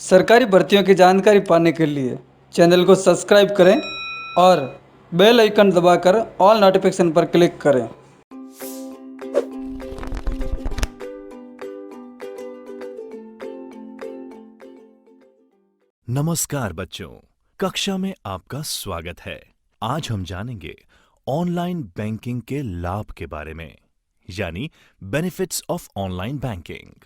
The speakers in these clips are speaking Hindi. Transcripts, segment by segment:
सरकारी भर्तियों की जानकारी पाने के लिए चैनल को सब्सक्राइब करें और बेल आइकन दबाकर ऑल नोटिफिकेशन पर क्लिक करें। नमस्कार बच्चों, कक्षा में आपका स्वागत है। आज हम जानेंगे ऑनलाइन बैंकिंग के लाभ के बारे में, यानी benefits of online banking.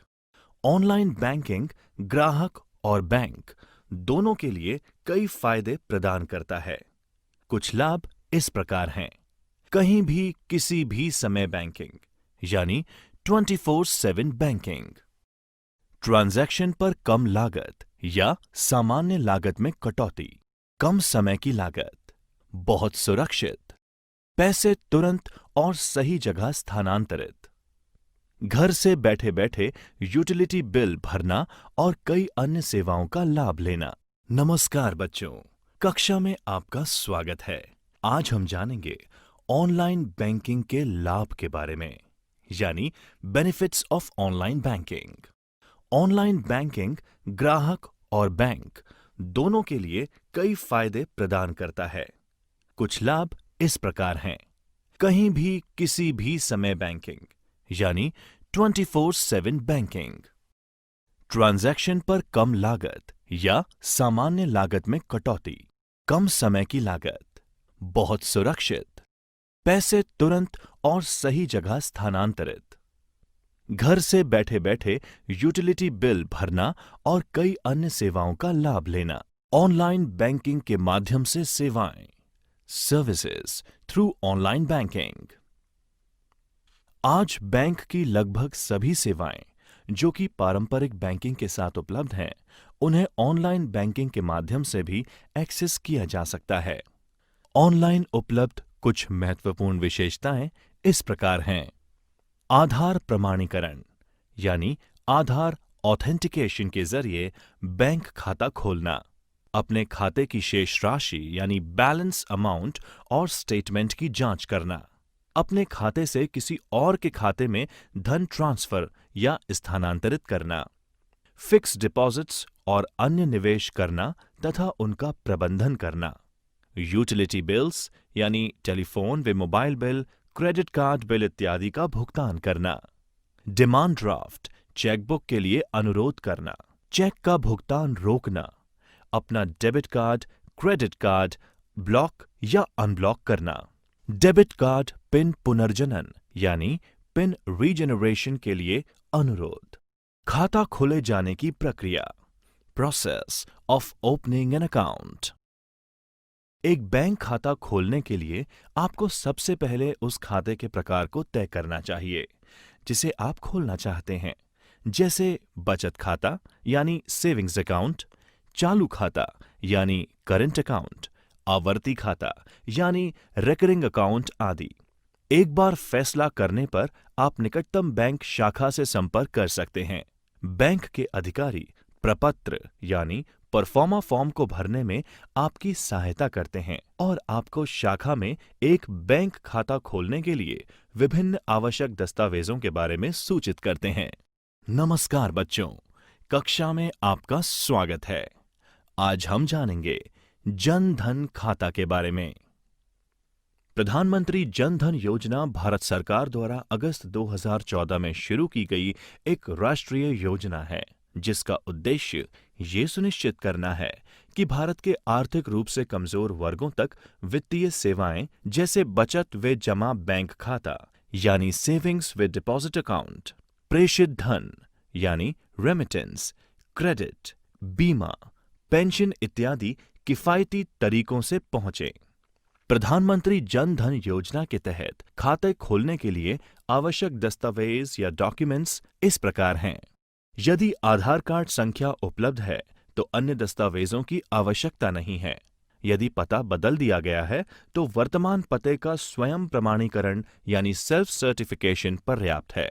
Online banking ग्राहक और बैंक दोनों के लिए कई फायदे प्रदान करता है। कुछ लाभ इस प्रकार हैं। कहीं भी किसी भी समय बैंकिंग, यानी 24/7 बैंकिंग। ट्रांजैक्शन पर कम लागत या सामान्य लागत में कटौती। कम समय की लागत। बहुत सुरक्षित। पैसे तुरंत और सही जगह स्थानांतरित। घर से बैठे बैठे यूटिलिटी बिल भरना और कई अन्य सेवाओं का लाभ लेना। नमस्कार बच्चों, कक्षा में आपका स्वागत है। आज हम जानेंगे ऑनलाइन बैंकिंग के लाभ के बारे में, यानी benefits of online banking. Online banking ग्राहक और बैंक दोनों के लिए कई फायदे प्रदान करता है। कुछ लाभ इस प्रकार हैं। कहीं भी किसी भी समय बैंकिंग, यानी 24/7 बैंकिंग। ट्रांजैक्शन पर कम लागत या सामान्य लागत में कटौती। कम समय की लागत। बहुत सुरक्षित। पैसे तुरंत और सही जगह स्थानांतरित। घर से बैठे बैठे यूटिलिटी बिल भरना और कई अन्य सेवाओं का लाभ लेना। ऑनलाइन बैंकिंग के माध्यम से सेवाएं, सर्विसेज थ्रू ऑनलाइन बैंकिंग। आज बैंक की लगभग सभी सेवाएं जो कि पारंपरिक बैंकिंग के साथ उपलब्ध हैं, उन्हें ऑनलाइन बैंकिंग के माध्यम से भी एक्सेस किया जा सकता है। ऑनलाइन उपलब्ध कुछ महत्वपूर्ण विशेषताएं इस प्रकार हैं। आधार प्रमाणीकरण, यानी आधार ऑथेंटिकेशन के जरिए बैंक खाता खोलना। अपने खाते की शेष राशि यानी बैलेंस अमाउंट और स्टेटमेंट की जांच करना। अपने खाते से किसी और के खाते में धन ट्रांसफर या स्थानांतरित करना। फिक्स डिपॉजिट्स और अन्य निवेश करना तथा उनका प्रबंधन करना। यूटिलिटी बिल्स यानी टेलीफोन व mobile bill, credit card bill इत्यादि का भुगतान करना। डिमांड ड्राफ्ट, चेकबुक के लिए अनुरोध करना। चेक का भुगतान रोकना। अपना debit card, credit card block या अनब्लॉक करना। डेबिट कार्ड पिन पुनर्जनन यानी पिन रीजेनरेशन के लिए अनुरोध। खाता खोले जाने की प्रक्रिया, process of opening an account. एक बैंक खाता खोलने के लिए आपको सबसे पहले उस खाते के प्रकार को तय करना चाहिए जिसे आप खोलना चाहते हैं, जैसे बचत खाता यानी सेविंग्स अकाउंट, चालू खाता यानी करंट अकाउंट, आवर्ती खाता यानी रिकरिंग अकाउंट आदि। एक बार फैसला करने पर आप निकटतम बैंक शाखा से संपर्क कर सकते हैं। बैंक के अधिकारी प्रपत्र यानी परफॉर्मा फॉर्म को भरने में आपकी सहायता करते हैं और आपको शाखा में एक बैंक खाता खोलने के लिए विभिन्न आवश्यक दस्तावेजों के बारे में सूचित करते हैं। नमस्कार बच्चों, कक्षा में आपका स्वागत है। आज हम जानेंगे जन धन खाता के बारे में। प्रधानमंत्री जन धन योजना भारत सरकार द्वारा अगस्त 2014 में शुरू की गई एक राष्ट्रीय योजना है, जिसका उद्देश्य ये सुनिश्चित करना है कि भारत के आर्थिक रूप से कमजोर वर्गों तक वित्तीय सेवाएं जैसे बचत व जमा बैंक खाता यानी सेविंग्स व डिपॉजिट अकाउंट, प्रेषित धन यानी रेमिटेंस, क्रेडिट, बीमा, पेंशन इत्यादि किफायती तरीकों से पहुंचे। प्रधानमंत्री जन धन योजना के तहत खाते खोलने के लिए आवश्यक दस्तावेज या डॉक्यूमेंट्स इस प्रकार हैं। यदि आधार कार्ड संख्या उपलब्ध है तो अन्य दस्तावेजों की आवश्यकता नहीं है। यदि पता बदल दिया गया है तो वर्तमान पते का स्वयं प्रमाणीकरण यानी सेल्फ सर्टिफिकेशन पर्याप्त है।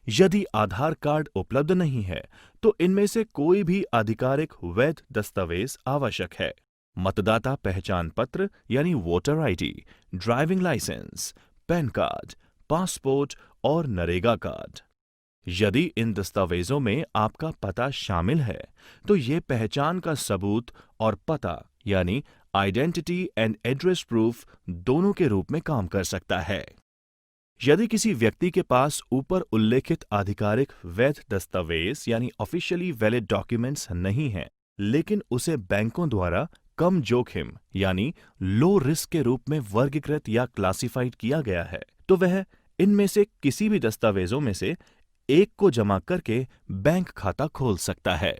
यदि आधार कार्ड उपलब्ध नहीं है तो इनमें से कोई भी आधिकारिक वैध दस्तावेज आवश्यक है। मतदाता पहचान पत्र यानी voter ID, driving licence, PAN card, passport और नरेगा कार्ड। यदि इन दस्तावेजों में आपका पता शामिल है, तो ये पहचान का सबूत और पता यानी आइडेंटिटी एंड एड्रेस प्रूफ दोनों के रूप में काम कर सकता है। यदि किसी व्यक्ति के पास ऊपर उल्लेखित आधिकारिक वैध दस्तावेज यानी ऑफिशियली वैलिड डॉक्यूमेंट्स नहीं हैं, लेकिन उसे बैंकों द्वारा कम जोखिम यानी लो रिस्क के रूप में वर्गीकृत या क्लासिफाइड किया गया है, तो वह इनमें से किसी भी दस्तावेजों में से एक को जमा करके बैंक खाता खोल सकता है।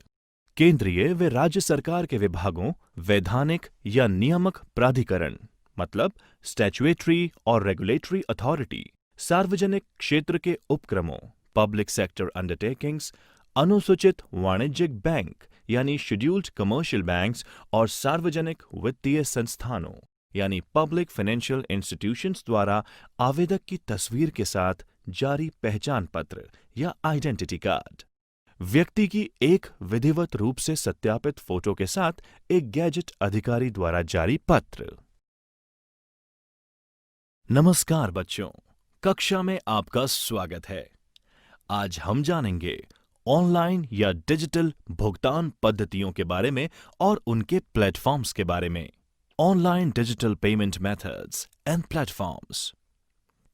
केंद्रीय व राज्य सरकार के विभागों, वैधानिक या नियामक प्राधिकरण मतलब स्टैट्यूटरी और रेगुलेटरी अथॉरिटी, सार्वजनिक क्षेत्र के उपक्रमों, पब्लिक सेक्टर अंडरटेकिंग्स, अनुसूचित वाणिज्यिक बैंक यानी शेड्यूल्ड कमर्शियल बैंक्स और सार्वजनिक वित्तीय संस्थानों यानी पब्लिक फाइनेंशियल इंस्टीट्यूशंस द्वारा आवेदक की तस्वीर के साथ जारी पहचान पत्र या आइडेंटिटी कार्ड, व्यक्ति की एक विधिवत रूप से सत्यापित फोटो के साथ एक गैजेट अधिकारी द्वारा जारी पत्र। नमस्कार बच्चों, कक्षा में आपका स्वागत है। आज हम जानेंगे ऑनलाइन या डिजिटल भुगतान पद्धतियों के बारे में और उनके प्लेटफॉर्म्स के बारे में। Online digital payment methods and platforms.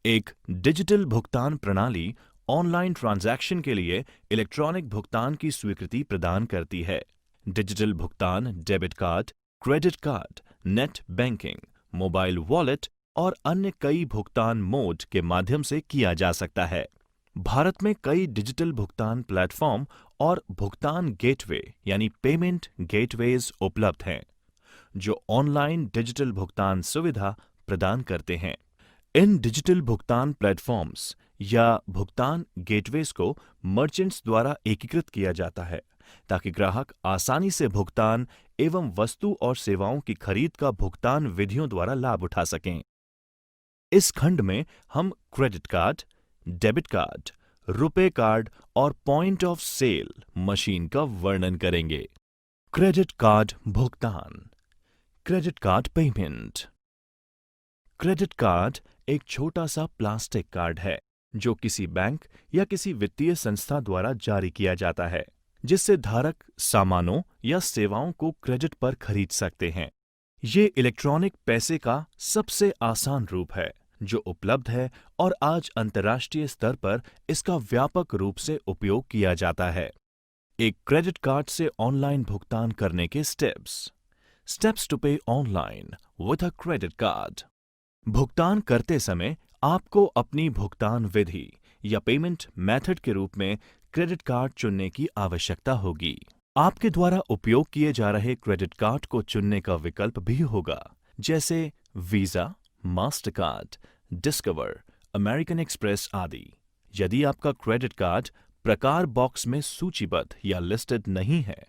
एक डिजिटल भुगतान प्रणाली ऑनलाइन ट्रांजैक्शन के लिए इलेक्ट्रॉनिक भुगतान की स्वीकृति प्रदान करती है। डिजिटल भुगतान debit card, credit card, net banking, mobile wallet और अन्य कई भुगतान मोड के माध्यम से किया जा सकता है। भारत में कई डिजिटल भुगतान प्लेटफॉर्म और भुगतान गेटवे यानी पेमेंट गेटवेज उपलब्ध हैं, जो ऑनलाइन डिजिटल भुगतान सुविधा प्रदान करते हैं। इन डिजिटल भुगतान प्लेटफॉर्म्स या भुगतान गेटवेज को मर्चेंट्स द्वारा एकीकृत किया जाता है ताकि ग्राहक आसानी से भुगतान एवं वस्तु और सेवाओं की खरीद का भुगतान विधियों द्वारा लाभ उठा सकें। इस खंड में हम credit card, debit card, RuPay card और पॉइंट ऑफ सेल मशीन का वर्णन करेंगे। क्रेडिट कार्ड भुगतान, credit card payment. Credit card एक छोटा सा प्लास्टिक कार्ड है जो किसी बैंक या किसी वित्तीय संस्था द्वारा जारी किया जाता है, जिससे धारक सामानों या सेवाओं को क्रेडिट पर खरीद सकते हैं। ये इलेक्ट्रॉनिक पैसे का सबसे आसान रूप है जो उपलब्ध है और आज अंतर्राष्ट्रीय स्तर पर इसका व्यापक रूप से उपयोग किया जाता है। एक क्रेडिट कार्ड से ऑनलाइन भुगतान करने के स्टेप्स टू पे online with a credit card. भुगतान करते समय आपको अपनी भुगतान विधि या पेमेंट मेथड के रूप में क्रेडिट कार्ड चुनने की आवश्यकता होगी। आपके द्वारा उपयोग किए जा रहे क्रेडिट कार्ड को चुनने का विकल्प भी होगा, जैसे visa, Mastercard, discover, American express आदि। यदि आपका क्रेडिट कार्ड प्रकार बॉक्स में सूचीबद्ध या लिस्टेड नहीं है,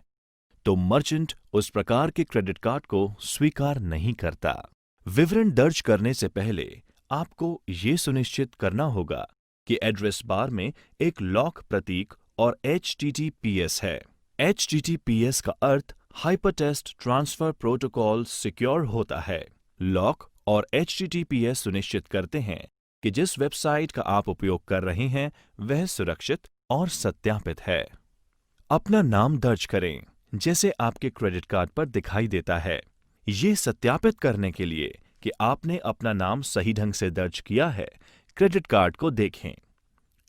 तो मर्चेंट उस प्रकार के क्रेडिट कार्ड को स्वीकार नहीं करता। विवरण दर्ज करने से पहले आपको ये सुनिश्चित करना होगा कि एड्रेस बार में एक लॉक प्रतीक और HTTPS है। HTTPS का अर्थ हाइपरटेक्स्ट ट्रांसफर प्रोटोकॉल सिक्योर होता है। लॉक और HTTPS सुनिश्चित करते हैं कि जिस वेबसाइट का आप उपयोग कर रहे हैं वह सुरक्षित और सत्यापित है। अपना नाम दर्ज करें, जैसे आपके क्रेडिट कार्ड पर दिखाई देता है। ये सत्यापित करने के लिए कि आपने अपना नाम सही ढंग से दर्ज किया है, क्रेडिट कार्ड को देखें।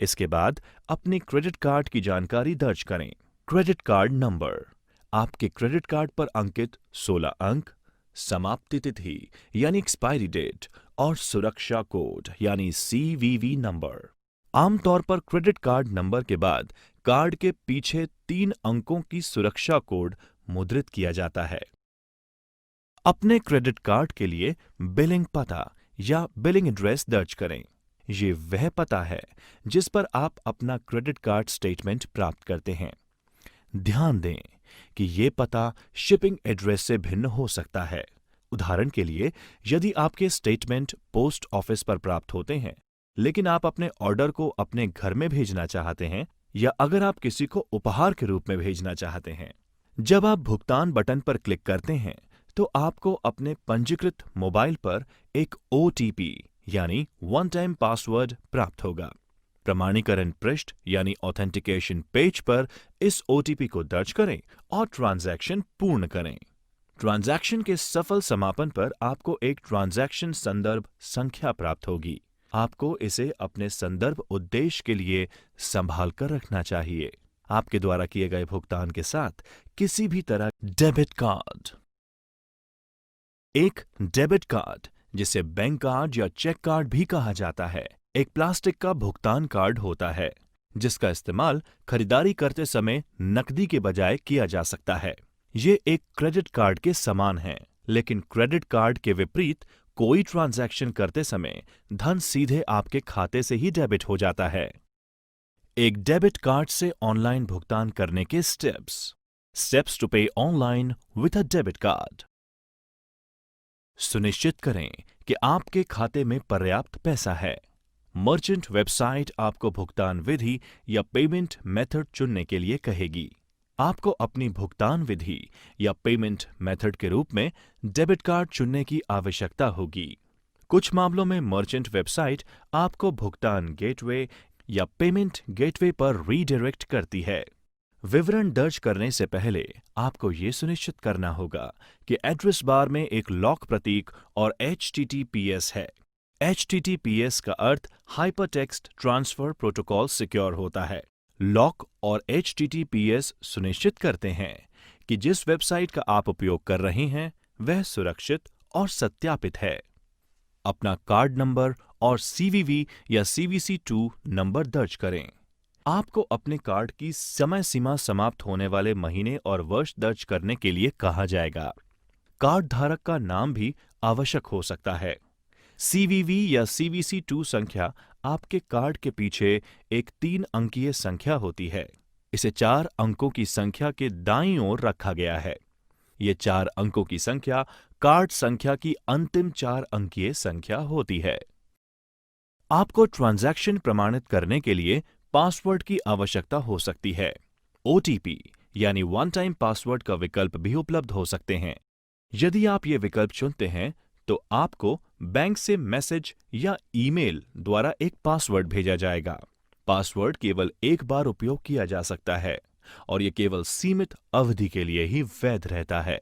इसके बाद अपने क्रेडिट कार्ड की जानकारी दर्ज करें। क्रेडिट कार्ड नंबर, आपके क्रेडिट कार्ड पर अंकित 16 अंक, समाप्ति तिथि यानी एक्सपायरी डेट और सुरक्षा कोड यानी CVV नंबर। आमतौर पर क्रेडिट कार्ड नंबर के बाद कार्ड के पीछे 3 अंकों की सुरक्षा कोड मुद्रित किया जाता है। अपने क्रेडिट कार्ड के लिए बिलिंग पता या बिलिंग एड्रेस दर्ज करें। ये वह पता है जिस पर आप अपना क्रेडिट कार्ड स्टेटमेंट प्राप्त करते हैं। ध्यान दें कि ये पता शिपिंग एड्रेस से भिन्न हो सकता है। उदाहरण के लिए, यदि आपके स्टेटमेंट पोस्ट ऑफिस पर प्राप्त होते हैं, लेकिन आप अपने ऑर्डर को अपने घर में भेजना चाहते हैं, या अगर आप किसी को उपहार के रूप में भेजना चाहते हैं, जब आप भुगतान बटन पर क्लिक करते हैं तो आपको अपने पंजीकृत मोबाइल पर एक OTP यानी वन टाइम पासवर्ड प्राप्त होगा। प्रमाणीकरण पृष्ठ यानी ऑथेंटिकेशन पेज पर इस ओटीपी को दर्ज करें और ट्रांजैक्शन पूर्ण करें। ट्रांजैक्शन के सफल समापन पर आपको एक ट्रांजैक्शन संदर्भ संख्या प्राप्त होगी। आपको इसे अपने संदर्भ उद्देश्य के लिए संभाल कर रखना चाहिए। आपके द्वारा किए गए भुगतान के साथ किसी भी तरह डेबिट कार्ड। एक डेबिट कार्ड, जिसे बैंक कार्ड या चेक कार्ड भी कहा जाता है, एक प्लास्टिक का भुगतान कार्ड होता है जिसका इस्तेमाल खरीदारी करते समय नकदी के बजाय किया जा सकता है। ये एक क्रेडिट कार्ड के समान है, लेकिन क्रेडिट कार्ड के विपरीत कोई ट्रांजैक्शन करते समय धन सीधे आपके खाते से ही डेबिट हो जाता है। एक डेबिट कार्ड से ऑनलाइन भुगतान करने के स्टेप्स टू पे online with a debit card. सुनिश्चित करें कि आपके खाते में पर्याप्त पैसा है। मर्चेंट वेबसाइट आपको भुगतान विधि या पेमेंट मेथड चुनने के लिए कहेगी। आपको अपनी भुगतान विधि या पेमेंट मेथड के रूप में डेबिट कार्ड चुनने की आवश्यकता होगी। कुछ मामलों में मर्चेंट वेबसाइट आपको भुगतान गेटवे या पेमेंट गेटवे पर रीडायरेक्ट करती है। विवरण दर्ज करने से पहले आपको ये सुनिश्चित करना होगा कि एड्रेस बार में एक लॉक प्रतीक और HTTPS है। HTTPS का अर्थ हाइपरटेक्स्ट ट्रांसफर प्रोटोकॉल सिक्योर होता है। लॉक और HTTPS सुनिश्चित करते हैं कि जिस वेबसाइट का आप उपयोग कर रहे हैं वह सुरक्षित और सत्यापित है। अपना कार्ड नंबर और CVV या CVC2 नंबर दर्ज करें। आपको अपने कार्ड की समय सीमा समाप्त होने वाले महीने और वर्ष दर्ज करने के लिए कहा जाएगा। कार्ड धारक का नाम भी आवश्यक हो सकता है। CVV या CVC2 संख्या आपके कार्ड के पीछे एक 3 अंकीय संख्या होती है। इसे 4 अंकों की संख्या के दाईं ओर रखा गया है। ये 4 अंकों की संख्या कार्ड संख्या की अंतिम 4 अंकीय संख्या होती है। आपको ट्रांजैक्शन प्रमाणित करने के लिए पासवर्ड की आवश्यकता हो सकती है। OTP यानी वन टाइम पासवर्ड का विकल्प भी उपलब्ध हो सकते हैं। यदि आप ये विकल्प चुनते हैं तो आपको बैंक से मैसेज या ईमेल द्वारा एक पासवर्ड भेजा जाएगा। पासवर्ड केवल एक बार उपयोग किया जा सकता है और यह केवल सीमित अवधि के लिए ही वैध रहता है।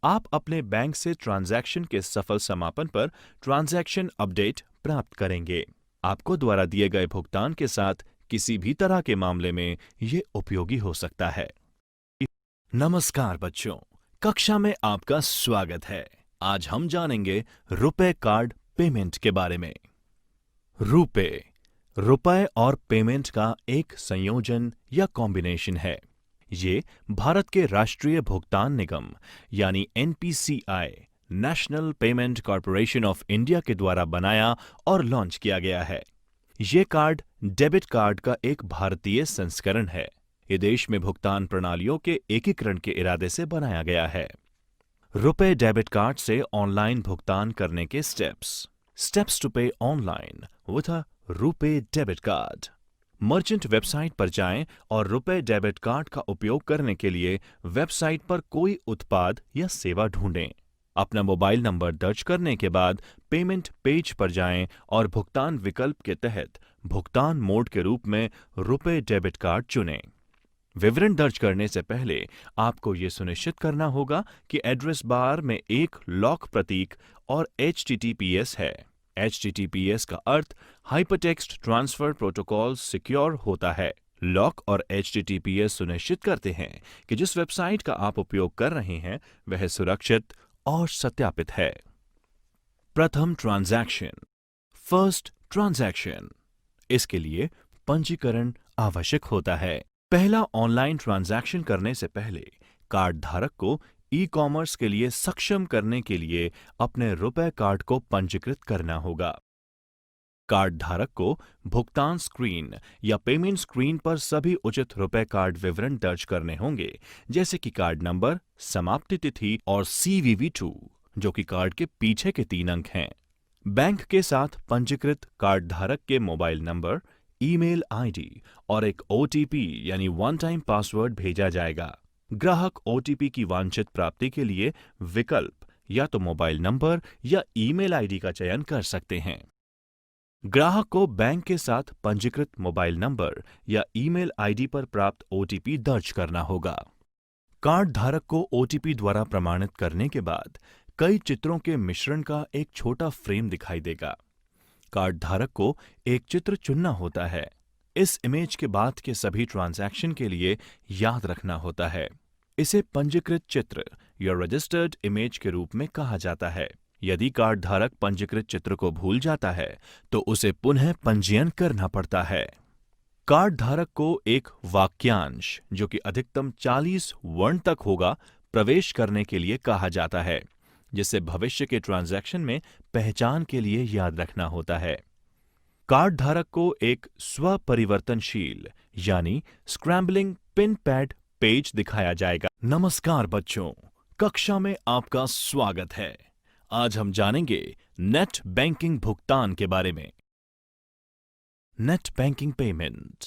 आप अपने बैंक से ट्रांजैक्शन के सफल समापन पर ट्रांजैक्शन अपडेट प्राप्त करेंगे। आपको द्वारा दिए गए भुगतान के साथ किसी भी तरह के मामले में यह उपयोगी हो सकता है। नमस्कार बच्चों, कक्षा में आपका स्वागत है। आज हम जानेंगे रुपए कार्ड पेमेंट के बारे में। रुपए और पेमेंट का एक संयोजन या कॉम्बिनेशन है। ये भारत के राष्ट्रीय भुगतान निगम यानी NPCI national payment corporation of India के द्वारा बनाया और लॉन्च किया गया है। ये कार्ड डेबिट कार्ड का एक भारतीय संस्करण है। ये देश में भुगतान प्रणालियों के एकीकरण के इरादे से बनाया गया है। रुपए डेबिट कार्ड से ऑनलाइन भुगतान करने के स्टेप्स टू पे online with a RuPay debit card. Merchant website पर जाएं और रुपए डेबिट कार्ड का उपयोग करने के लिए वेबसाइट पर कोई उत्पाद या सेवा ढूंढें। अपना मोबाइल नंबर दर्ज करने के बाद पेमेंट पेज पर जाएं और भुगतान विकल्प के तहत भुगतान मोड के रूप में रुपए डेबिट कार्ड चुनें। विवरण दर्ज करने से पहले आपको यह सुनिश्चित करना होगा कि एड्रेस बार में एक लॉक प्रतीक और HTTPS है। HTTPS का अर्थ हाइपरटेक्स्ट ट्रांसफर प्रोटोकॉल सिक्योर होता है। लॉक और HTTPS सुनिश्चित करते हैं कि जिस वेबसाइट का आप उपयोग कर रहे हैं वह सुरक्षित और सत्यापित है। प्रथम ट्रांजैक्शन, फर्स्ट ट्रांजैक्शन। इसके लिए पंजीकरण आवश्यक होता है। पहला ऑनलाइन ट्रांजैक्शन करने से पहले कार्ड धारक को ई-कॉमर्स के लिए सक्षम करने के लिए अपने रुपए कार्ड को पंजीकृत करना होगा। कार्ड धारक को भुगतान स्क्रीन या पेमेंट स्क्रीन पर सभी उचित रुपए कार्ड विवरण दर्ज करने होंगे, जैसे कि कार्ड नंबर, समाप्ति तिथि और CVV2, जो कि कार्ड के पीछे के 3 अंक हैं। बैंक के साथ पंजीकृत कार्ड धारक के मोबाइल नंबर, ईमेल ID और एक OTP यानी वन टाइम पासवर्ड भेजा जाएगा। ग्राहक OTP की वांछित प्राप्ति के लिए विकल्प या तो मोबाइल नंबर या ईमेल ID का चयन कर सकते हैं। ग्राहक को बैंक के साथ पंजीकृत मोबाइल नंबर या ईमेल आईडी पर प्राप्त ओटीपी दर्ज करना होगा। कार्ड धारक को ओटीपी द्वारा प्रमाणित करने के बाद कई चित्रों के मिश्रण का एक छोटा फ्रेम दिखाई देगा। कार्ड धारक को एक चित्र चुनना होता है। इस इमेज के बाद के सभी ट्रांजैक्शन के लिए याद रखना होता है। इसे पंजीकृत चित्र या रजिस्टर्ड इमेज के रूप में कहा जाता है। यदि कार्ड धारक पंजीकृत चित्र को भूल जाता है तो उसे पुनः पंजीयन करना पड़ता है। कार्ड धारक को एक वाक्यांश, जो कि अधिकतम 40 वर्ण तक होगा, प्रवेश करने के लिए कहा जाता है, जिसे भविष्य के ट्रांजैक्शन में पहचान के लिए याद रखना होता है। कार्ड धारक को एक स्वपरिवर्तनशील यानी स्क्रैम्बलिंग पिन पैड पेज दिखाया जाएगा। नमस्कार बच्चों, कक्षा में आपका स्वागत है। आज हम जानेंगे नेट बैंकिंग भुगतान के बारे में। नेट बैंकिंग पेमेंट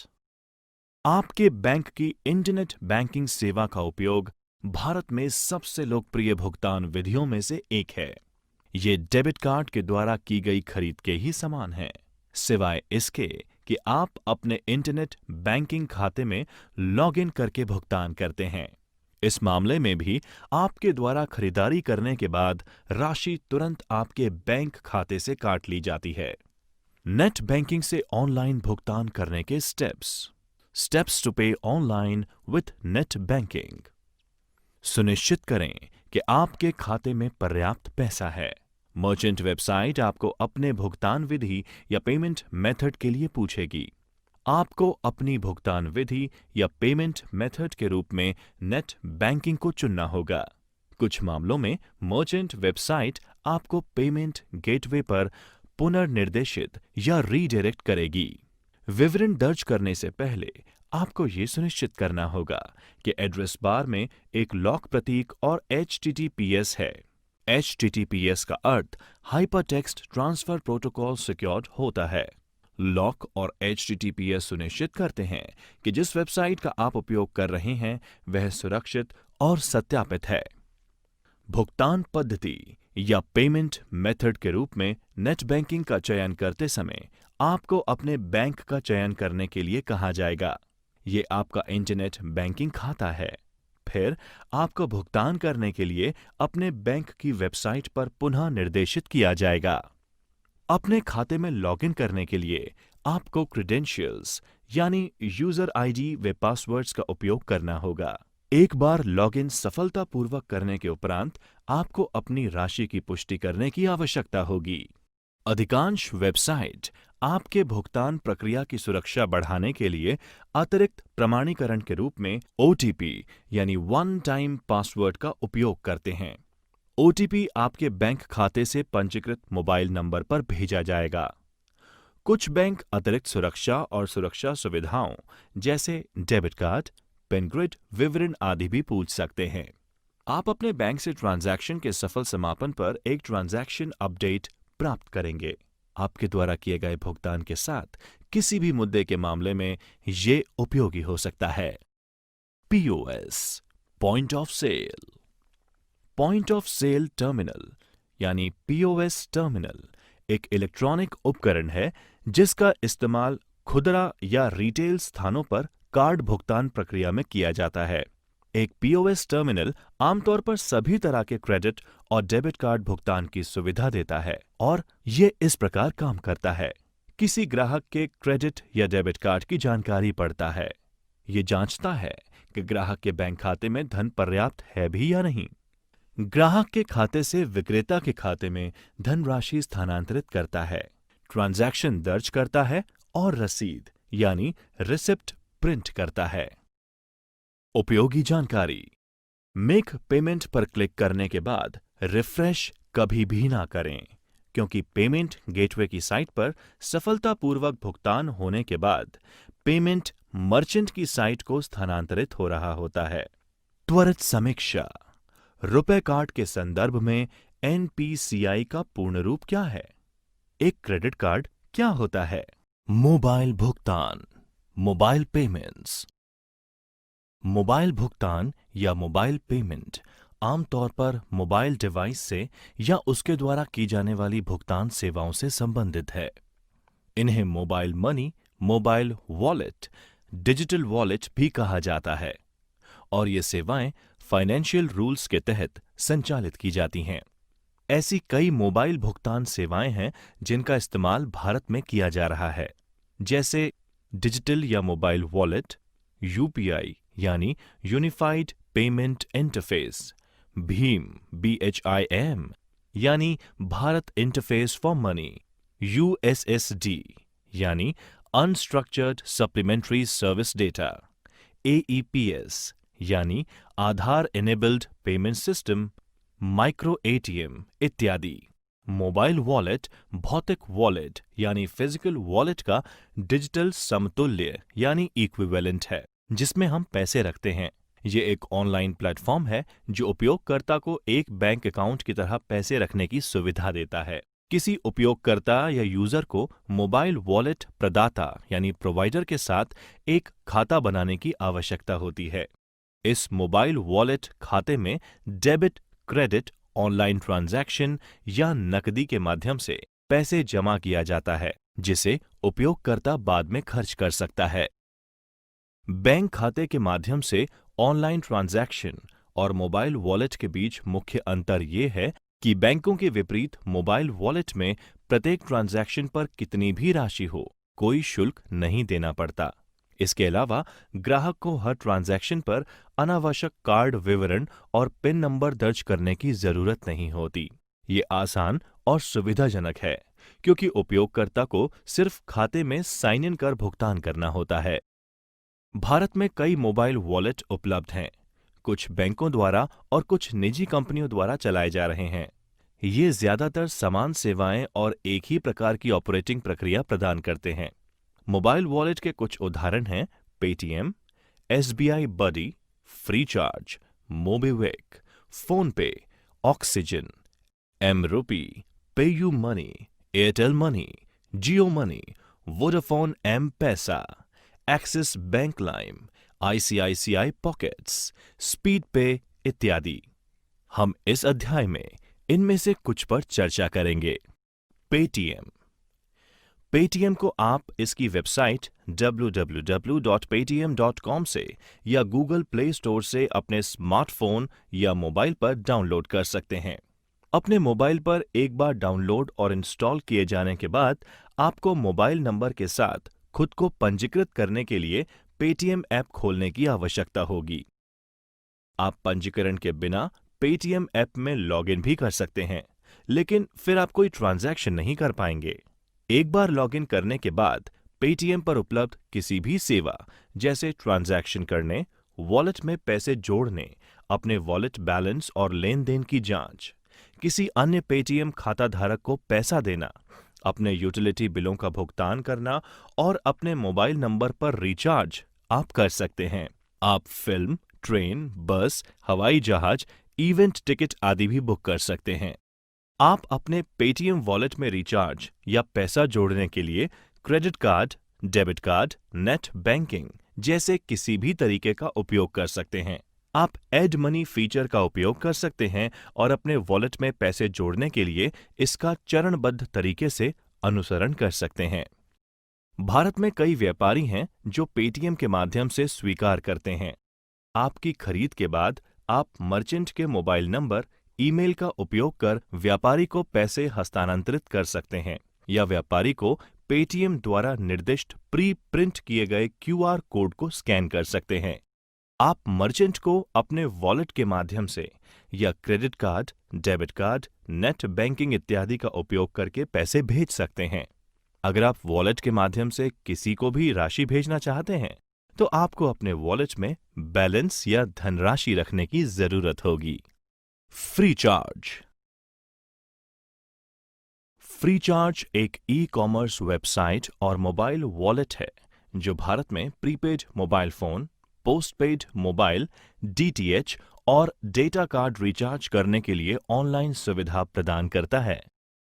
आपके बैंक की इंटरनेट बैंकिंग सेवा का उपयोग भारत में सबसे लोकप्रिय भुगतान विधियों में से एक है। ये डेबिट कार्ड के द्वारा की गई खरीद के ही समान है, सिवाय इसके कि आप अपने इंटरनेट बैंकिंग खाते में लॉगिन करके भुगतान करते हैं। इस मामले में भी आपके द्वारा खरीदारी करने के बाद राशि तुरंत आपके बैंक खाते से काट ली जाती है। नेट बैंकिंग से ऑनलाइन भुगतान करने के स्टेप्स टू पे ऑनलाइन विथ नेट बैंकिंग। सुनिश्चित करें कि आपके खाते में पर्याप्त पैसा है। मर्चेंट वेबसाइट आपको अपने भुगतान विधि या पेमेंट मेथड के लिए पूछेगी। आपको अपनी भुगतान विधि या पेमेंट मेथड के रूप में नेट बैंकिंग को चुनना होगा। कुछ मामलों में मर्चेंट वेबसाइट आपको पेमेंट गेटवे पर पुनर्निर्देशित या रीडायरेक्ट करेगी। विवरण दर्ज करने से पहले आपको ये सुनिश्चित करना होगा कि एड्रेस बार में एक लॉक प्रतीक और HTTPS है। HTTPS का अर्थ हाइपरटेक्स्ट ट्रांसफर प्रोटोकॉल सिक्योर्ड होता है। लॉक और HTTPS सुनिश्चित करते हैं कि जिस वेबसाइट का आप उपयोग कर रहे हैं वह सुरक्षित और सत्यापित है। भुगतान पद्धति या पेमेंट मेथड के रूप में नेट बैंकिंग का चयन करते समय आपको अपने बैंक का चयन करने के लिए कहा जाएगा। ये आपका इंटरनेट बैंकिंग खाता है। फिर आपको भुगतान करने के लिए अपने बैंक की वेबसाइट पर पुनः निर्देशित किया जाएगा। अपने खाते में लॉगिन करने के लिए आपको क्रेडेंशियल्स यानी यूजर आईडी व पासवर्ड्स का उपयोग करना होगा। एक बार लॉगिन सफलतापूर्वक करने के उपरांत आपको अपनी राशि की पुष्टि करने की आवश्यकता होगी। अधिकांश वेबसाइट आपके भुगतान प्रक्रिया की सुरक्षा बढ़ाने के लिए अतिरिक्त प्रमाणीकरण के रूप में OTP यानी वन टाइम पासवर्ड का उपयोग करते हैं। OTP आपके बैंक खाते से पंजीकृत मोबाइल नंबर पर भेजा जाएगा। कुछ बैंक अतिरिक्त सुरक्षा और सुरक्षा सुविधाओं जैसे डेबिट कार्ड, पिन ग्रिड विवरण आदि भी पूछ सकते हैं। आप अपने बैंक से ट्रांजैक्शन के सफल समापन पर एक ट्रांजैक्शन अपडेट प्राप्त करेंगे। आपके द्वारा किए गए भुगतान के साथ किसी भी मुद्दे के मामले में ये उपयोगी हो सकता है। POS point of sale. Point of sale terminal यानी POS टर्मिनल एक इलेक्ट्रॉनिक उपकरण है जिसका इस्तेमाल खुदरा या रिटेल स्थानों पर कार्ड भुगतान प्रक्रिया में किया जाता है। एक POS टर्मिनल आमतौर पर सभी तरह के क्रेडिट और डेबिट कार्ड भुगतान की सुविधा देता है और ये इस प्रकार काम करता है। किसी ग्राहक के क्रेडिट या डेबिट कार्ड की जानकारी पढ़ता है। ये जांचता है कि ग्राहक के बैंक खाते में धन पर्याप्त है भी या नहीं। ग्राहक के खाते से विक्रेता के खाते में धनराशि स्थानांतरित करता है, ट्रांजैक्शन दर्ज करता है और रसीद यानी रिसिप्ट प्रिंट करता है। उपयोगी जानकारी। मेक पेमेंट पर क्लिक करने के बाद रिफ्रेश कभी भी ना करें, क्योंकि पेमेंट गेटवे की साइट पर सफलतापूर्वक भुगतान होने के बाद पेमेंट मर्चेंट की साइट को स्थानांतरित हो रहा होता है। त्वरित समीक्षा। रुपए कार्ड के संदर्भ में NPCI का पूर्ण रूप क्या है? एक क्रेडिट कार्ड क्या होता है? मोबाइल भुगतान, मोबाइल पेमेंट्स। मोबाइल भुगतान या मोबाइल पेमेंट आमतौर पर मोबाइल डिवाइस से या उसके द्वारा की जाने वाली भुगतान सेवाओं से संबंधित है। इन्हें mobile money, mobile wallet, digital wallet भी कहा जाता है और ये सेवाएं फाइनेंशियल रूल्स के तहत संचालित की जाती हैं। ऐसी कई मोबाइल भुगतान सेवाएं हैं जिनका इस्तेमाल भारत में किया जा रहा है, जैसे डिजिटल या मोबाइल वॉलेट, यूपीआई यानी यूनिफाइड पेमेंट इंटरफेस, भीम BHIM यानी Bharat interface for money, USSD यानी unstructured supplementary service data, AEPS यानी Aadhaar enabled payment system, micro ATM इत्यादि। मोबाइल वॉलेट भौतिक वॉलेट यानी फिजिकल वॉलेट का डिजिटल समतुल्य यानी इक्विवेलेंट है, जिसमें हम पैसे रखते हैं। ये एक ऑनलाइन प्लेटफॉर्म है जो उपयोगकर्ता को एक बैंक अकाउंट की तरह पैसे रखने की सुविधा देता है। किसी उपयोगकर्ता या यूजर को मोबाइल वॉलेट प्रदाता यानी प्रोवाइडर के साथ एक खाता बनाने की आवश्यकता होती है। इस मोबाइल वॉलेट खाते में डेबिट, क्रेडिट, ऑनलाइन ट्रांजैक्शन या नकदी के माध्यम से पैसे जमा किया जाता है, जिसे उपयोगकर्ता बाद में खर्च कर सकता है। बैंक खाते के माध्यम से ऑनलाइन ट्रांजैक्शन और मोबाइल वॉलेट के बीच मुख्य अंतर ये है कि बैंकों के विपरीत मोबाइल वॉलेट में प्रत्येक ट्रांजैक्शन पर कितनी भी राशि हो, कोई शुल्क नहीं देना पड़ता। इसके अलावा ग्राहक को हर ट्रांजैक्शन पर अनावश्यक कार्ड विवरण और पिन नंबर दर्ज करने की जरूरत नहीं होती। ये आसान और सुविधाजनक है क्योंकि उपयोगकर्ता को सिर्फ खाते में साइन इन कर भुगतान करना होता है। भारत में कई मोबाइल वॉलेट उपलब्ध हैं, कुछ बैंकों द्वारा और कुछ निजी कंपनियों द्वारा चलाए जा रहे हैं। ये ज्यादातर समान सेवाएं और एक ही प्रकार की ऑपरेटिंग प्रक्रिया प्रदान करते हैं। मोबाइल वॉलेट के कुछ उदाहरण हैं Paytm, SBI buddy, Freecharge, MobiKwik, PhonePe, Oxygen, M-Rupee, PayU money, Airtel money, Jio money, Vodafone M-Pesa, Axis bank Lime, ICICI pockets, speed pay इत्यादि। हम इस अध्याय में इनमें से कुछ पर चर्चा करेंगे। पेटीएम। पेटीएम को आप इसकी वेबसाइट www.paytm.com से या गूगल प्ले स्टोर से अपने स्मार्टफोन या मोबाइल पर डाउनलोड कर सकते हैं। अपने मोबाइल पर एक बार डाउनलोड और इंस्टॉल किए जाने के बाद आपको मोबाइल नंबर के साथ खुद को पंजीकृत करने के लिए पेटीएम ऐप खोलने की आवश्यकता होगी। आप पंजीकरण के बिना पेटीएम ऐप में लॉगिन भी कर सकते हैं, लेकिन फिर आप कोई ट्रांजैक्शन नहीं कर पाएंगे। एक बार लॉगिन करने के बाद पेटीएम पर उपलब्ध किसी भी सेवा जैसे ट्रांजैक्शन करने, वॉलेट में पैसे जोड़ने, अपने वॉलेट बैलेंस और लेन देन की जांच, किसी अन्य पेटीएम खाता धारक को पैसा देना, अपने यूटिलिटी बिलों का भुगतान करना और अपने मोबाइल नंबर पर रिचार्ज आप कर सकते हैं। आप फिल्म, ट्रेन, बस, हवाई जहाज, इवेंट टिकट आदि भी बुक कर सकते हैं। आप अपने पेटीएम वॉलेट में रिचार्ज या पैसा जोड़ने के लिए credit card, debit card, net banking जैसे किसी भी तरीके का उपयोग कर सकते हैं। आप ऐड मनी फीचर का उपयोग कर सकते हैं और अपने वॉलेट में पैसे जोड़ने के लिए इसका चरणबद्ध तरीके से अनुसरण कर सकते हैं। भारत में कई व्यापारी हैं जो पेटीएम के माध्यम से स्वीकार करते हैं। आपकी खरीद के बाद आप मर्चेंट के मोबाइल नंबर, ईमेल का उपयोग कर व्यापारी को पैसे हस्तांतरित कर सकते हैं या व्यापारी को पेटीएम द्वारा निर्दिष्ट प्री प्रिंट किए गए QR कोड को स्कैन कर सकते हैं। आप मर्चेंट को अपने वॉलेट के माध्यम से या credit card, debit card, net banking इत्यादि का उपयोग करके पैसे भेज सकते हैं। अगर आप वॉलेट के माध्यम से किसी को भी राशि भेजना चाहते हैं, तो आपको अपने वॉलेट में बैलेंस या धनराशि रखने की जरूरत होगी। फ्रीचार्ज। फ्रीचार्ज एक ई-कॉमर्स वेबसाइट और मोबाइल वॉलेट है जो भारत में prepaid mobile phone, postpaid mobile, DTH और डेटा कार्ड रिचार्ज करने के लिए ऑनलाइन सुविधा प्रदान करता है।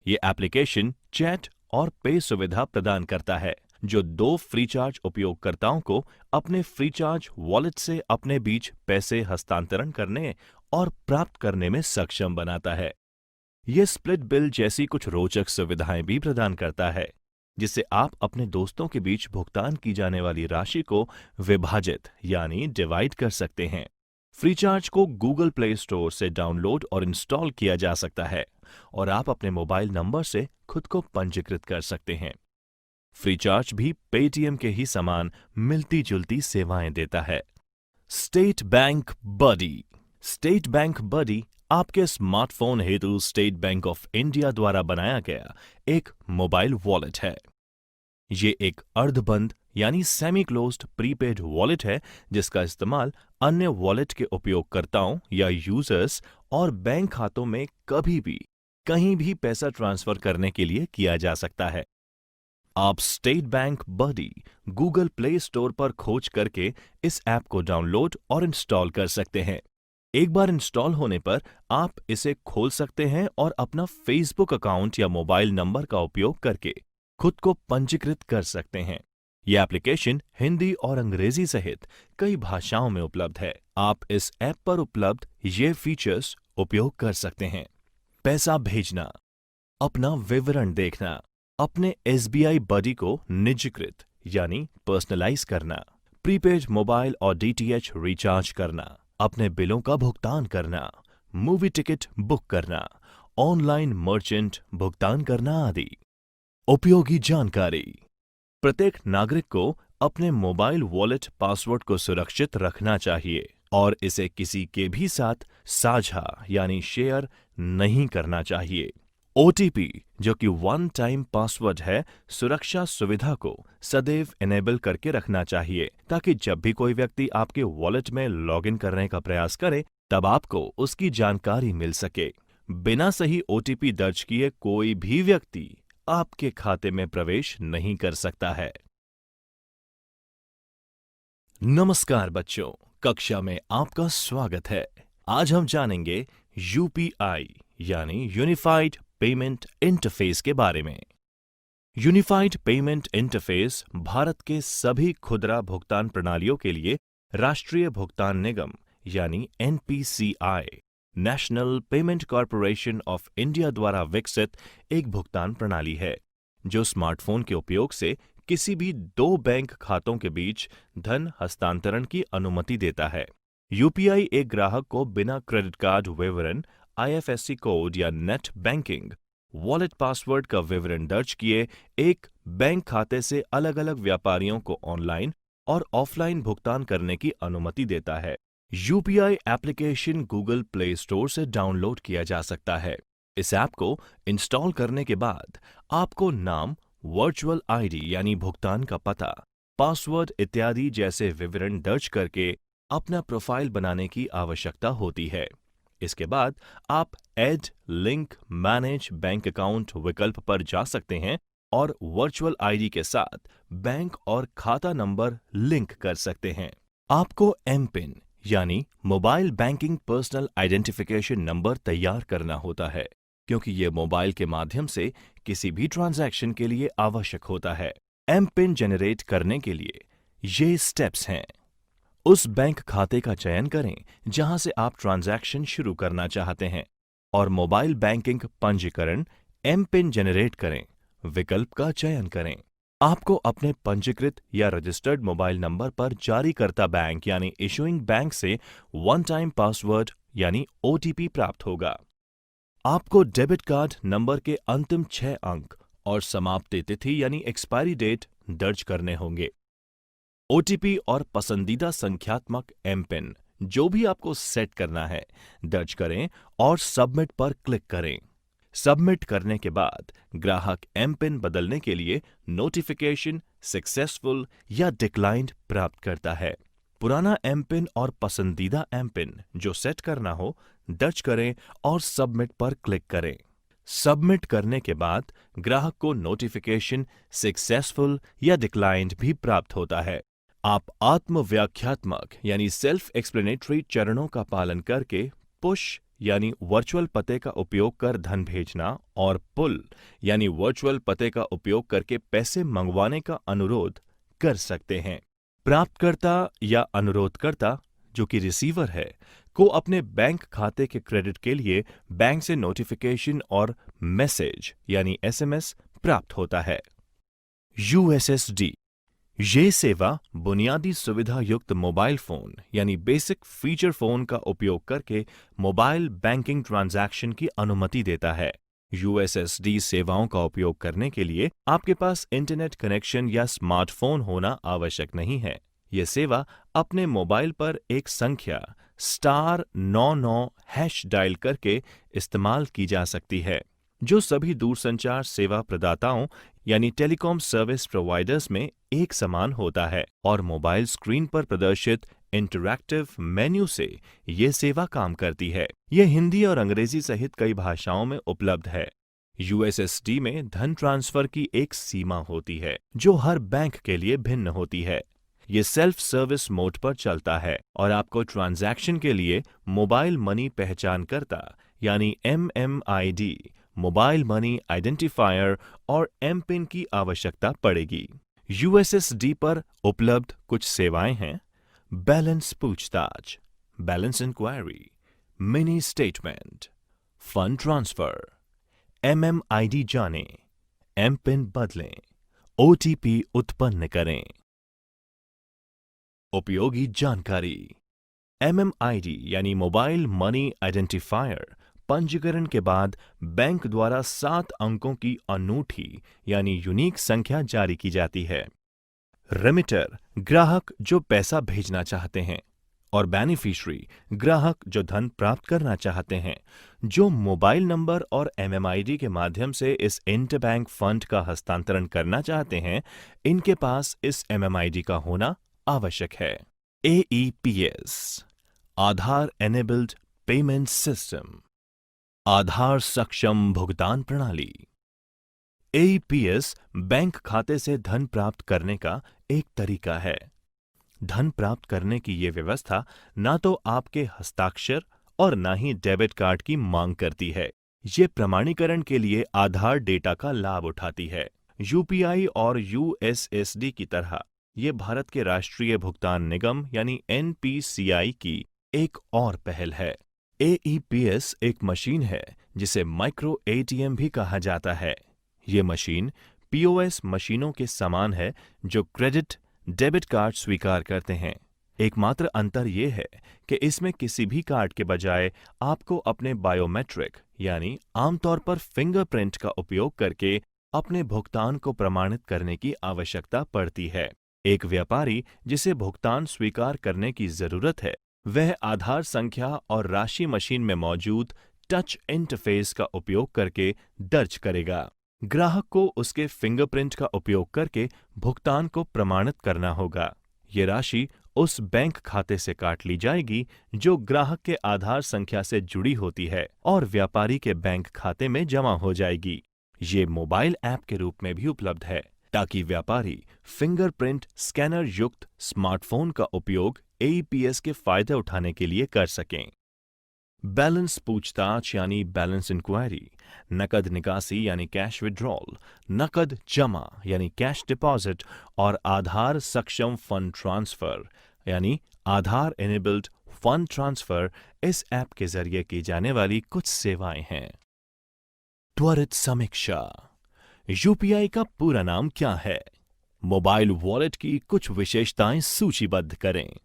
ये एप्लीकेशन चैट और पे सुविधा प्रदान करता है जो 2 फ्रीचार्ज उपयोगकर्ताओं को अपने फ्रीचार्ज वॉलेट से अपने बीच पैसे हस्तांतरण करने और प्राप्त करने में सक्षम बनाता है। यह स्प्लिट बिल जैसी कुछ रोचक सुविधाएं भी प्रदान करता है। जिससे आप अपने दोस्तों के बीच भुगतान की जाने वाली राशि को विभाजित यानी डिवाइड कर सकते हैं। फ्रीचार्ज को गूगल प्ले स्टोर से डाउनलोड और इंस्टॉल किया जा सकता है और आप अपने मोबाइल नंबर से खुद को पंजीकृत कर सकते हैं। फ्रीचार्ज भी पेटीएम के ही समान मिलती जुलती सेवाएं देता है। स्टेट बैंक बडी। स्टेट बैंक बडी आपके स्मार्टफोन हेतु स्टेट बैंक ऑफ इंडिया द्वारा बनाया गया एक मोबाइल वॉलेट है। ये एक अर्धबंद यानी सेमी क्लोज्ड प्रीपेड वॉलेट है जिसका इस्तेमाल अन्य वॉलेट के उपयोगकर्ताओं या यूजर्स और बैंक खातों में कभी भी कहीं भी पैसा ट्रांसफर करने के लिए किया जा सकता है। आप स्टेट बैंक बडी गूगल प्ले स्टोर पर खोज करके इस ऐप को डाउनलोड और इंस्टॉल कर सकते हैं। एक बार इंस्टॉल होने पर आप इसे खोल सकते हैं और अपना फेसबुक अकाउंट या मोबाइल नंबर का उपयोग करके खुद को पंजीकृत कर सकते हैं। यह एप्लीकेशन हिंदी और अंग्रेजी सहित कई भाषाओं में उपलब्ध है। आप इस ऐप पर उपलब्ध ये फीचर्स उपयोग कर सकते हैं। पैसा भेजना, अपना विवरण देखना, अपने एसबीआई बडी को निजीकृत यानी पर्सनलाइज करना, प्रीपेड मोबाइल और डीटीएच रिचार्ज करना, अपने बिलों का भुगतान करना, मूवी टिकट बुक करना, ऑनलाइन मर्चेंट भुगतान करना आदि। उपयोगी जानकारी। प्रत्येक नागरिक को अपने मोबाइल वॉलेट पासवर्ड को सुरक्षित रखना चाहिए और इसे किसी के भी साथ साझा यानी शेयर नहीं करना चाहिए। ओटीपी जो कि वन टाइम पासवर्ड है, सुरक्षा सुविधा को सदैव इनेबल करके रखना चाहिए ताकि जब भी कोई व्यक्ति आपके वॉलेट में लॉगिन करने का प्रयास करे तब आपको उसकी जानकारी मिल सके। बिना सही ओटीपी दर्ज किए कोई भी व्यक्ति आपके खाते में प्रवेश नहीं कर सकता है। नमस्कार बच्चों, कक्षा में आपका स्वागत है। आज हम जानेंगे यूपीआई यानी यूनिफाइड पेमेंट इंटरफेस के बारे में। यूनिफाइड पेमेंट इंटरफेस भारत के सभी खुदरा भुगतान प्रणालियों के लिए राष्ट्रीय भुगतान निगम यानी NPCI national payment corporation of India द्वारा विकसित एक भुगतान प्रणाली है जो स्मार्टफोन के उपयोग से किसी भी दो बैंक खातों के बीच धन हस्तांतरण की अनुमति देता है। यूपीआई एक ग्राहक को बिना क्रेडिट कार्ड विवरण, आईएफएससी कोड या नेट बैंकिंग, वॉलेट पासवर्ड का विवरण दर्ज किए एक बैंक खाते से अलग अलग व्यापारियों को ऑनलाइन और ऑफलाइन भुगतान करने की अनुमति देता है। UPI application Google play store से डाउनलोड किया जा सकता है। इस ऐप को इंस्टॉल करने के बाद आपको नाम, वर्चुअल आईडी यानी भुगतान का पता, पासवर्ड इत्यादि जैसे विवरण दर्ज करके अपना प्रोफाइल बनाने की आवश्यकता होती है। इसके बाद आप add, link, manage bank account विकल्प पर जा सकते हैं और वर्चुअल आईडी के साथ बैंक और खाता नंबर लिंक कर सकते हैं। आपको एमपिन यानी mobile banking personal identification number तैयार करना होता है क्योंकि ये मोबाइल के माध्यम से किसी भी ट्रांजैक्शन के लिए आवश्यक होता है। एमपिन जनरेट करने के लिए ये स्टेप्स हैं। उस बैंक खाते का चयन करें जहां से आप ट्रांजैक्शन शुरू करना चाहते हैं और मोबाइल बैंकिंग पंजीकरण एमपिन जनरेट करें विकल्प का चयन करें। आपको अपने पंजीकृत या रजिस्टर्ड मोबाइल नंबर पर जारीकर्ता बैंक यानी इशूइंग बैंक से वन टाइम पासवर्ड यानी ओटीपी प्राप्त होगा। आपको डेबिट कार्ड नंबर के अंतिम 6 अंक और समाप्ति तिथि यानी एक्सपायरी डेट दर्ज करने होंगे। ओटीपी और पसंदीदा संख्यात्मक एमपिन जो भी आपको सेट करना है दर्ज करें और सबमिट पर क्लिक करें। सबमिट करने के बाद ग्राहक एमपिन बदलने के लिए नोटिफिकेशन सक्सेसफुल या डिक्लाइंड प्राप्त करता है। पुराना एमपिन और पसंदीदा एमपिन जो सेट करना हो दर्ज करें और सबमिट पर क्लिक करें। सबमिट करने के बाद ग्राहक को नोटिफिकेशन सक्सेसफुल या डिक्लाइंड भी प्राप्त होता है। आप आत्मव्याख्यात्मक यानी सेल्फ एक्सप्लेनेटरी चरणों का पालन करके पुश यानी वर्चुअल पते का उपयोग कर धन भेजना और पुल यानी वर्चुअल पते का उपयोग करके पैसे मंगवाने का अनुरोध कर सकते हैं। प्राप्तकर्ता या अनुरोधकर्ता जो कि रिसीवर है को अपने बैंक खाते के क्रेडिट के लिए बैंक से नोटिफिकेशन और मैसेज यानी एसएमएस प्राप्त होता है। USSD ये सेवा बुनियादी सुविधा युक्त मोबाइल फोन यानी बेसिक फीचर फोन का उपयोग करके मोबाइल बैंकिंग ट्रांजैक्शन की अनुमति देता है। USSD सेवाओं का उपयोग करने के लिए आपके पास इंटरनेट कनेक्शन या स्मार्टफोन होना आवश्यक नहीं है। यह सेवा अपने मोबाइल पर एक संख्या *99# डायल करके इस्तेमाल की जा सकती है, जो सभी दूरसंचार सेवा प्रदाताओं यानी टेलीकॉम सर्विस प्रोवाइडर्स में एक समान होता है और मोबाइल स्क्रीन पर प्रदर्शित इंटरैक्टिव मेन्यू से ये सेवा काम करती है। यह हिंदी और अंग्रेजी सहित कई भाषाओं में उपलब्ध है। USSD में धन ट्रांसफर की एक सीमा होती है जो हर बैंक के लिए भिन्न होती है। ये सेल्फ सर्विस मोड पर चलता है और आपको ट्रांजैक्शन के लिए मोबाइल मनी पहचानकर्ता यानी MMID, मोबाइल मनी आइडेंटिफायर और एमपिन की आवश्यकता पड़ेगी। USSD पर उपलब्ध कुछ सेवाएं हैं: बैलेंस पूछताछ, balance inquiry, mini statement, fund transfer, MMID जानें, एमपिन बदलें, OTP उत्पन्न करें। उपयोगी जानकारी: MMID यानी मोबाइल मनी आइडेंटिफायर पंजीकरण के बाद बैंक द्वारा 7 अंकों की अनूठी यानी यूनिक संख्या जारी की जाती है। रेमिटर ग्राहक जो पैसा भेजना चाहते हैं और बेनिफिशियरी ग्राहक जो धन प्राप्त करना चाहते हैं, जो मोबाइल नंबर और MMID के माध्यम से इस इंटरबैंक फंड का हस्तांतरण करना चाहते हैं, इनके पास इस MMID का होना आवश्यक है। AEPS आधार एनेबल्ड पेमेंट सिस्टम, आधार सक्षम भुगतान प्रणाली। AEPS बैंक खाते से धन प्राप्त करने का एक तरीका है। धन प्राप्त करने की ये व्यवस्था ना तो आपके हस्ताक्षर और ना ही डेबिट कार्ड की मांग करती है। ये प्रमाणीकरण के लिए आधार डेटा का लाभ उठाती है। UPI और USSD की तरह ये भारत के राष्ट्रीय भुगतान निगम यानी NPCI की एक और पहल है। AEPS एक मशीन है जिसे माइक्रो ATM भी कहा जाता है। ये मशीन POS मशीनों के समान है जो क्रेडिट डेबिट कार्ड स्वीकार करते हैं। एकमात्र अंतर यह है कि इसमें किसी भी कार्ड के बजाय आपको अपने बायोमेट्रिक यानी आमतौर पर फिंगरप्रिंट का उपयोग करके अपने भुगतान को प्रमाणित करने की आवश्यकता पड़ती है। एक व्यापारी जिसे भुगतान स्वीकार करने की जरूरत है, वह आधार संख्या और राशि मशीन में मौजूद टच इंटरफेस का उपयोग करके दर्ज करेगा। ग्राहक को उसके फिंगरप्रिंट का उपयोग करके भुगतान को प्रमाणित करना होगा। ये राशि उस बैंक खाते से काट ली जाएगी जो ग्राहक के आधार संख्या से जुड़ी होती है और व्यापारी के बैंक खाते में जमा हो जाएगी। ये मोबाइल ऐप के रूप में भी उपलब्ध है ताकि व्यापारी फिंगरप्रिंट स्कैनर युक्त स्मार्टफोन का उपयोग AEPS के फायदे उठाने के लिए कर सकें। बैलेंस पूछताछ यानी बैलेंस इंक्वायरी, नकद निकासी यानी कैश विड्रॉल, नकद जमा यानी कैश डिपॉजिट और आधार सक्षम फंड ट्रांसफर यानी आधार एनेबल्ड फंड ट्रांसफर इस ऐप के जरिए की जाने वाली कुछ सेवाएं हैं। त्वरित समीक्षा: UPI का पूरा नाम क्या है? मोबाइल वॉलेट की कुछ विशेषताएं सूचीबद्ध करें।